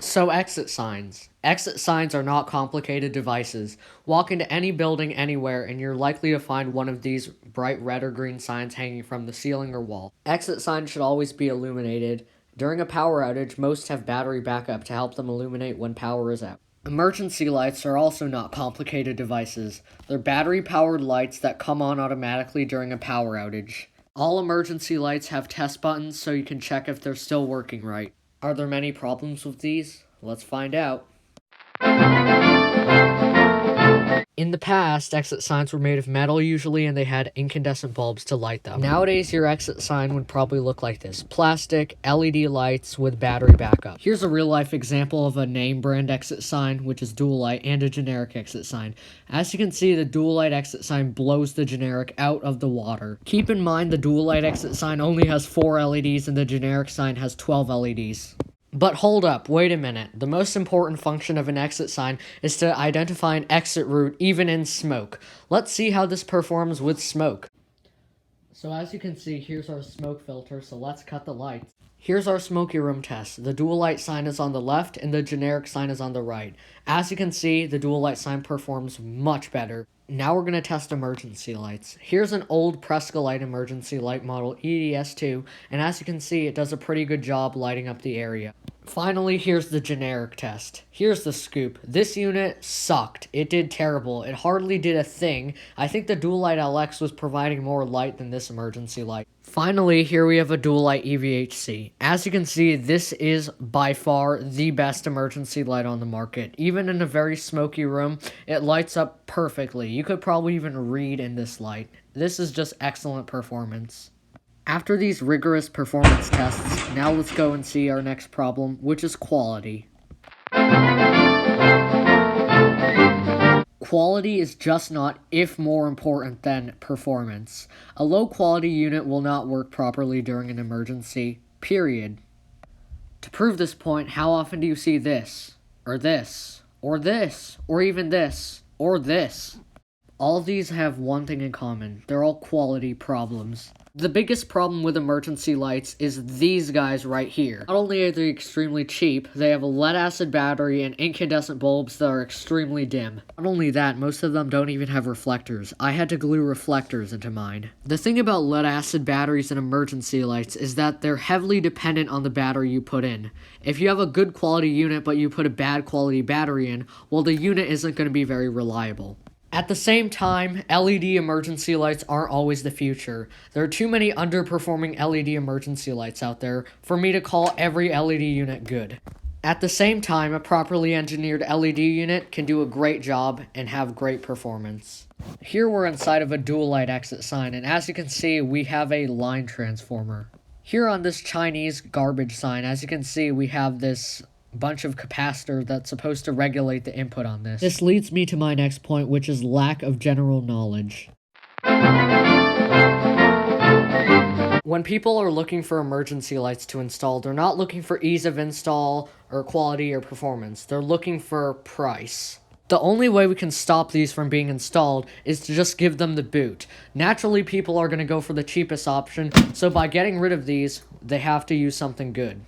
So exit signs. Exit signs are not complicated devices. Walk into any building anywhere and you're likely to find one of these bright red or green signs hanging from the ceiling or wall. Exit signs should always be illuminated. During a power outage, most have battery backup to help them illuminate when power is out. Emergency lights are also not complicated devices. They're battery-powered lights that come on automatically during a power outage. All emergency lights have test buttons so you can check if they're still working right. Are there many problems with these? Let's find out. In the past, exit signs were made of metal usually, and they had incandescent bulbs to light them. Nowadays, your exit sign would probably look like this. Plastic, LED lights with battery backup. Here's a real-life example of a name brand exit sign, which is dual light, and a generic exit sign. As you can see, the dual light exit sign blows the generic out of the water. Keep in mind the dual light exit sign only has 4 LEDs and the generic sign has 12 LEDs. But hold up, wait a minute. The most important function of an exit sign is to identify an exit route even in smoke. Let's see how this performs with smoke. So as you can see, here's our smoke filter, so let's cut the lights. Here's our smoky room test. The dual light sign is on the left and the generic sign is on the right. As you can see, the dual light sign performs much better. Now we're going to test emergency lights. Here's an old Prescolite emergency light model EDS2, and as you can see, it does a pretty good job lighting up the area. Finally, here's the generic test. Here's the scoop. This unit sucked. It did terrible. It hardly did a thing. I think the Dual Light LX was providing more light than this emergency light. Finally, here we have a Dual Light EVHC. As you can see, this is by far the best emergency light on the market. Even in a very smoky room, it lights up perfectly. You could probably even read in this light. This is just excellent performance. After these rigorous performance tests, now let's go and see our next problem, which is quality. Quality is just not, if more important than, performance. A low-quality unit will not work properly during an emergency, period. To prove this point, how often do you see this, or this, or this, or even this, or this? All of these have one thing in common. They're all quality problems. The biggest problem with emergency lights is these guys right here. Not only are they extremely cheap, they have a lead-acid battery and incandescent bulbs that are extremely dim. Not only that, most of them don't even have reflectors. I had to glue reflectors into mine. The thing about lead-acid batteries and emergency lights is that they're heavily dependent on the battery you put in. If you have a good quality unit but you put a bad quality battery in, well, the unit isn't going to be very reliable. At the same time, LED emergency lights aren't always the future. There are too many underperforming LED emergency lights out there for me to call every LED unit good. At the same time, a properly engineered LED unit can do a great job and have great performance. Here we're inside of a dual light exit sign, and as you can see, we have a line transformer. Here on this Chinese garbage sign, as you can see, we have this bunch of capacitor that's supposed to regulate the input on this. This leads me to my next point, which is lack of general knowledge. When people are looking for emergency lights to install, they're not looking for ease of install or quality or performance. They're looking for price. The only way we can stop these from being installed is to just give them the boot. Naturally, people are going to go for the cheapest option, so by getting rid of these, they have to use something good.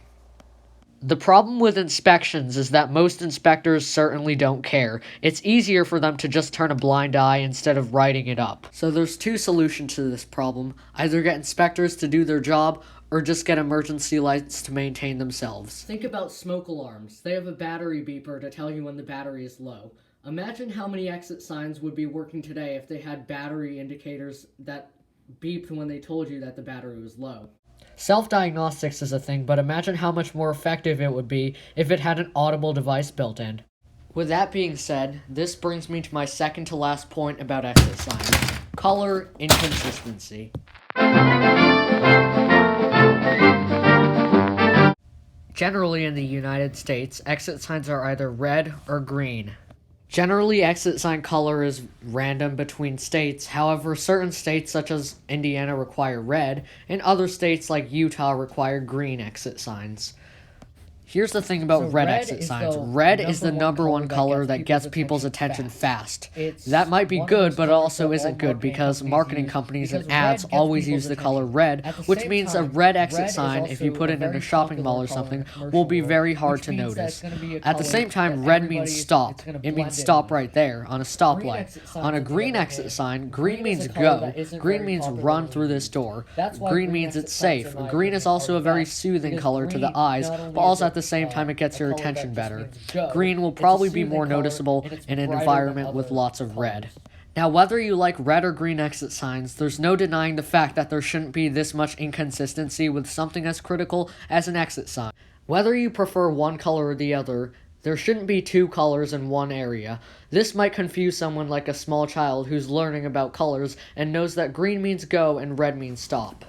The problem with inspections is that most inspectors certainly don't care. It's easier for them to just turn a blind eye instead of writing it up. So there's two solutions to this problem. Either get inspectors to do their job, or just get emergency lights to maintain themselves. Think about smoke alarms. They have a battery beeper to tell you when the battery is low. Imagine how many exit signs would be working today if they had battery indicators that beeped when they told you that the battery was low. Self-diagnostics is a thing, but imagine how much more effective it would be if it had an audible device built in. With that being said, this brings me to my second to last point about exit signs. Color inconsistency. Generally in the United States, exit signs are either red or green. Generally, exit sign color is random between states. However, certain states such as Indiana require red, and other states like Utah require green exit signs. Here's the thing about red exit signs. Red is the number one color that gets people's attention fast. That might be good, but it also isn't good because marketing companies and ads always use the color red, which means a red exit sign, if you put it in a shopping mall or something, will be very hard to notice. At the same time, red means stop. It means stop right there, on a stoplight. On a green exit sign, green means go. Green means run through this door. Green means it's safe. Green is also a very soothing color to the eyes, but also at the same time it gets your attention better. Green will probably be more noticeable in an environment with lots of red. Now, whether you like red or green exit signs, there's no denying the fact that there shouldn't be this much inconsistency with something as critical as an exit sign. Whether you prefer one color or the other, there shouldn't be two colors in one area. This might confuse someone like a small child who's learning about colors and knows that green means go and red means stop.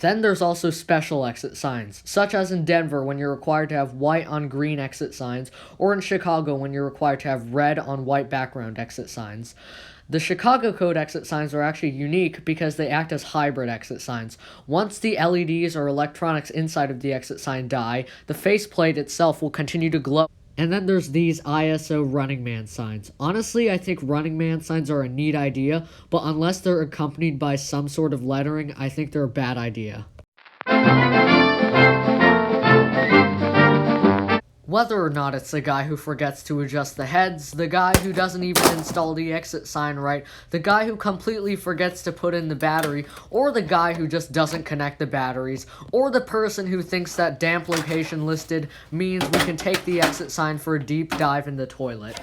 Then there's also special exit signs, such as in Denver when you're required to have white on green exit signs, or in Chicago when you're required to have red on white background exit signs. The Chicago code exit signs are actually unique because they act as hybrid exit signs. Once the LEDs or electronics inside of the exit sign die, the faceplate itself will continue to glow. And then there's these ISO Running Man signs. Honestly, I think Running Man signs are a neat idea, but unless they're accompanied by some sort of lettering, I think they're a bad idea. Whether or not it's the guy who forgets to adjust the heads, the guy who doesn't even install the exit sign right, the guy who completely forgets to put in the battery, or the guy who just doesn't connect the batteries, or the person who thinks that damp location listed means we can take the exit sign for a deep dive in the toilet.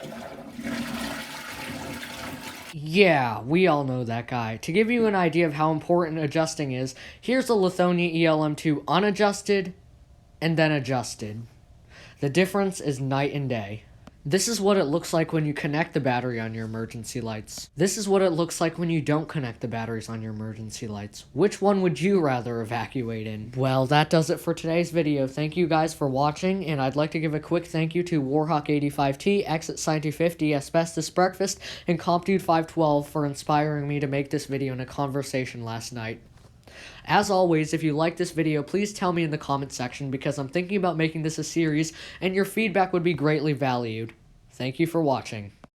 Yeah, we all know that guy. To give you an idea of how important adjusting is, here's the Lithonia ELM2 unadjusted and then adjusted. The difference is night and day. This is what it looks like when you connect the battery on your emergency lights. This is what it looks like when you don't connect the batteries on your emergency lights. Which one would you rather evacuate in? Well, that does it for today's video. Thank you guys for watching, and I'd like to give a quick thank you to Warhawk85T, Exit Sign 250, Asbestos Breakfast, and CompDude512 for inspiring me to make this video in a conversation last night. As always, if you like this video, please tell me in the comment section because I'm thinking about making this a series and your feedback would be greatly valued. Thank you for watching.